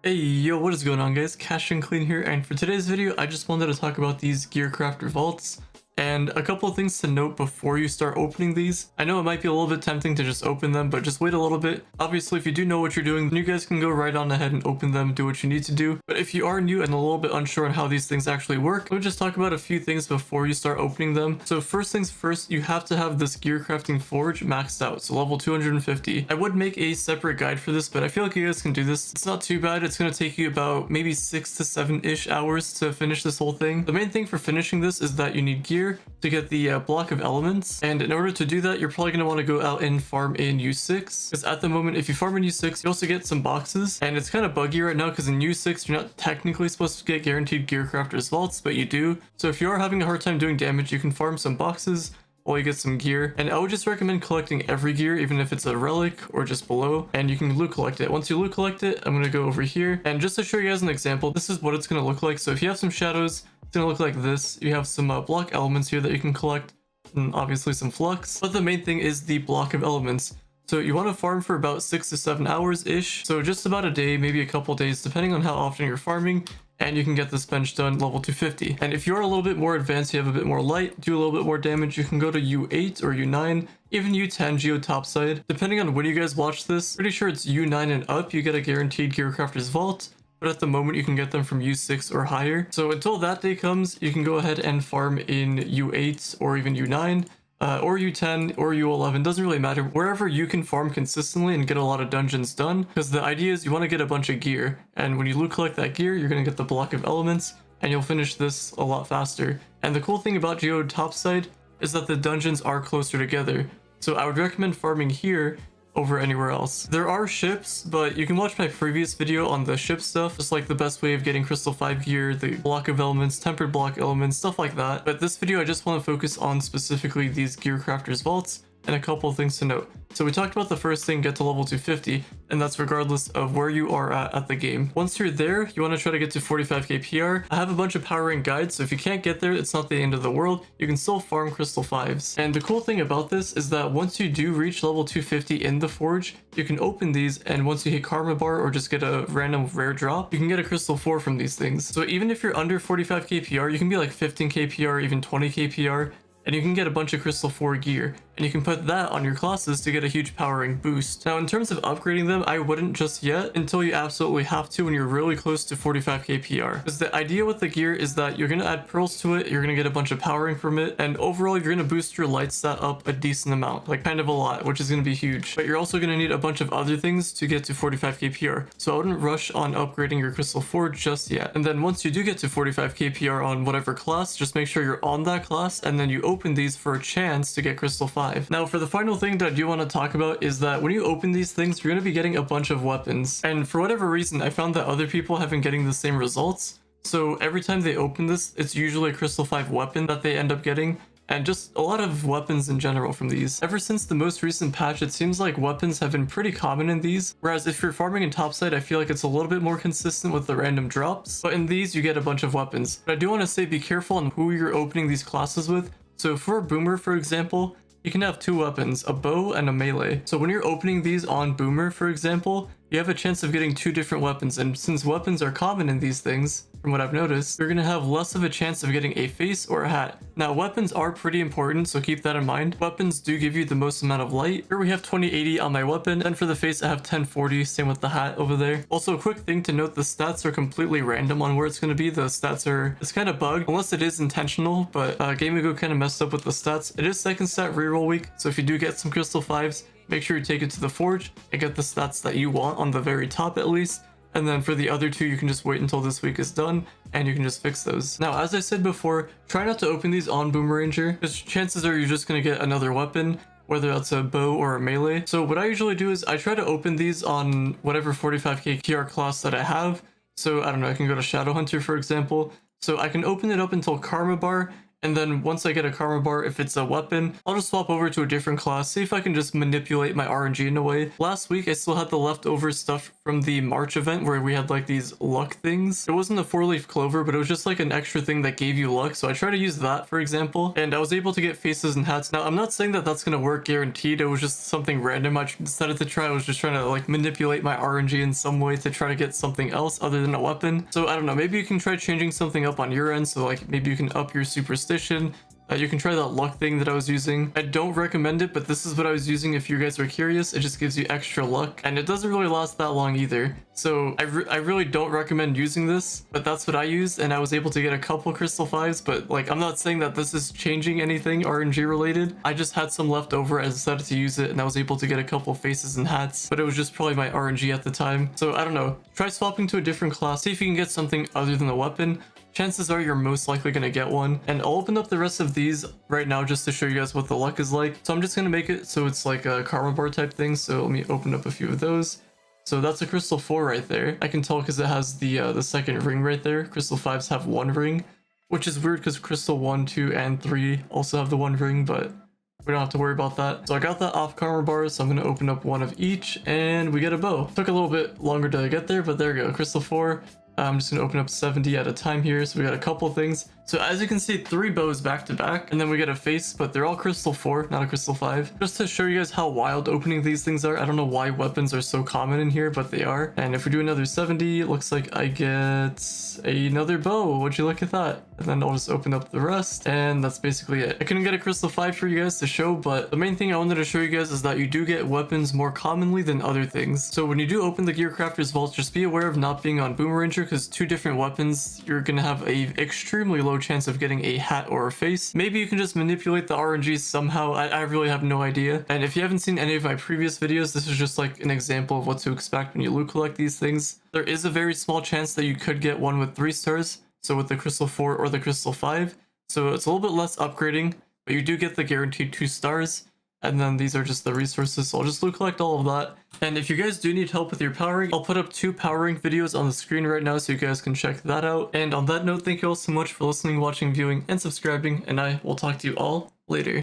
Hey yo, what is going on guys? Cash and Clean here, and for today's video I just wanted to talk about these Gearcrafter vaults and a couple of things to note before you start opening these. I know it might be a little bit tempting to just open them, but just wait a little bit. Obviously if you do know what you're doing, then you guys can go right on ahead and open them, do what you need to do. But if you are new and a little bit unsure on how these things actually work, let me just talk about a few things before you start opening them. So first things first, you have to have this gear crafting forge maxed out, so level 250. I would make a separate guide for this, but I feel like you guys can do this. It's not too bad. It's going to take you about maybe 6 to 7-ish hours to finish this whole thing. The main thing for finishing this is that you need gear to get the block of elements, and in order to do that you're probably going to want to go out and farm in U6, because at the moment if you farm in U6 you also get some boxes, and it's kind of buggy right now because in U6 you're not technically supposed to get guaranteed Gearcrafters vaults, but you do. So if you are having a hard time doing damage, you can farm some boxes while you get some gear, and I would just recommend collecting every gear, even if it's a relic or just below, and you can loot collect it. Once you loot collect it, I'm going to go over here, and just to show you guys an example, this is what it's going to look like. So if you have some shadows, it's going to look like this. You have some block elements here that you can collect, and obviously some flux, but the main thing is the block of elements. So you want to farm for about 6 to 7 hours ish, so just about a day, maybe a couple days depending on how often you're farming, and you can get this bench done level 250. And if you're a little bit more advanced, you have a bit more light, do a little bit more damage, you can go to U8 or U9, even U10 geo topside. Depending on when you guys watch this, pretty sure it's U9 and up you get a guaranteed Gearcrafters vault, but at the moment you can get them from U6 or higher. So until that day comes, you can go ahead and farm in U8 or even U9. Or U10 or U11, doesn't really matter, wherever you can farm consistently and get a lot of dungeons done, because the idea is you want to get a bunch of gear, and when you loot collect that gear you're going to get the block of elements and you'll finish this a lot faster. And the cool thing about Geo Topside is that the dungeons are closer together, so I would recommend farming here over anywhere else. There are ships, but you can watch my previous video on the ship stuff, just like the best way of getting Crystal 5 gear, the block of elements, tempered block elements, stuff like that. But this video I just want to focus on specifically these Gearcrafters vaults and a couple of things to note. So we talked about the first thing, get to level 250, and that's regardless of where you are at the game. Once you're there, you want to try to get to 45k PR. I have a bunch of power rank guides, so if you can't get there, it's not the end of the world. You can still farm Crystal 5s. And the cool thing about this is that once you do reach level 250 in the forge, you can open these, and once you hit Karma Bar or just get a random rare drop, you can get a Crystal 4 from these things. So even if you're under 45k PR, you can be like 15k PR, even 20k PR, and you can get a bunch of Crystal 4 gear, and you can put that on your classes to get a huge power rank boost. Now in terms of upgrading them, I wouldn't just yet until you absolutely have to when you're really close to 45k PR. Because the idea with the gear is that you're going to add pearls to it, you're going to get a bunch of power rank from it, and overall you're going to boost your light stat up a decent amount, like kind of a lot, which is going to be huge. But you're also going to need a bunch of other things to get to 45k PR, so I wouldn't rush on upgrading your Crystal 4 just yet. And then once you do get to 45k PR on whatever class, just make sure you're on that class, and then you open these for a chance to get Crystal 5. Now for the final thing that I do want to talk about is that when you open these things, you're going to be getting a bunch of weapons. And for whatever reason, I found that other people have been getting the same results. So every time they open this, it's usually a Crystal 5 weapon that they end up getting, and just a lot of weapons in general from these. Ever since the most recent patch, it seems like weapons have been pretty common in these, whereas if you're farming in Topside, I feel like it's a little bit more consistent with the random drops, but in these you get a bunch of weapons. But I do want to say be careful on who you're opening these classes with. So for a Boomer, for example, you can have 2 weapons, a bow and a melee. So when you're opening these on Boomer, for example, you have a chance of getting 2 different weapons, and since weapons are common in these things, from what I've noticed, you're going to have less of a chance of getting a face or a hat. Now weapons are pretty important, so keep that in mind. Weapons do give you the most amount of light. Here we have 2080 on my weapon, and for the face I have 1040, same with the hat over there. Also a quick thing to note, the stats are completely random on where it's going to be. The stats are, it's kind of bugged, unless it is intentional, but GameAgo kind of messed up with the stats. It is second stat reroll week, so if you do get some Crystal 5s, make sure you take it to the forge and get the stats that you want on the very top at least. And then for the other 2, you can just wait until this week is done and you can just fix those. Now, as I said before, try not to open these on Boomeranger, because chances are you're just going to get another weapon, whether that's a bow or a melee. So what I usually do is I try to open these on whatever 45k PR class that I have. So I don't know, I can go to Shadow Hunter, for example. So I can open it up until Karma Bar, And then once I get a karma bar, if it's a weapon, I'll just swap over to a different class, see if I can just manipulate my RNG in a way. Last week, I still had the leftover stuff from the March event where we had like these luck things. It wasn't a 4-leaf clover, but it was just like an extra thing that gave you luck. So I tried to use that, for example, and I was able to get faces and hats. Now, I'm not saying that that's going to work guaranteed. It was just something random I decided to try. I was just trying to like manipulate my RNG in some way to try to get something else other than a weapon. So I don't know, maybe you can try changing something up on your end. So like maybe you can up your superstition. You can try that luck thing that I was using. I don't recommend it, but this is what I was using if you guys are curious. It just gives you extra luck, and it doesn't really last that long either. So I really don't recommend using this, but that's what I used, and I was able to get a couple crystal 5s, but like I'm not saying that this is changing anything RNG related. I just had some left over, I decided to use it, and I was able to get a couple faces and hats, but it was just probably my RNG at the time. So I don't know. Try swapping to a different class, see if you can get something other than a weapon. Chances are you're most likely going to get one. And I'll open up the rest of these right now just to show you guys what the luck is like. So I'm just going to make it so it's like a karma bar type thing. So let me open up a few of those. So that's a crystal 4 right there. I can tell because it has the second ring right there. Crystal 5s have 1 ring, which is weird because crystal 1, 2, and 3 also have the 1 ring, but we don't have to worry about that. So I got that off karma bars, so I'm going to open up 1 of each, and we get a bow. Took a little bit longer to get there, but there we go. Crystal 4. I'm just going to open up 70 at a time here. So we got a couple things. So as you can see, 3 bows back to back, and then we get a face, but they're all crystal 4, not a crystal 5. Just to show you guys how wild opening these things are. I don't know why weapons are so common in here, but they are. And if we do another 70, it looks like I get another bow. Would you look at that? And then I'll just open up the rest, and that's basically it. I couldn't get a crystal 5 for you guys to show, but the main thing I wanted to show you guys is that you do get weapons more commonly than other things. So when you do open the Gearcrafters vault, just be aware of not being on Boomeranger, because 2 different weapons, you're gonna have a extremely low chance of getting a hat or a face. Maybe you can just manipulate the RNG somehow. I really have no idea. And if you haven't seen any of my previous videos, this is just like an example of what to expect when you loot collect these things. There is a very small chance that you could get one with 3 stars, so with the crystal 4 or the crystal 5. So it's a little bit less upgrading, but you do get the guaranteed 2 stars. And then these are just the resources, so I'll just loot collect all of that. And if you guys do need help with your powering, I'll put up 2 powering videos on the screen right now so you guys can check that out. And on that note, thank you all so much for listening, watching, viewing, and subscribing, and I will talk to you all later.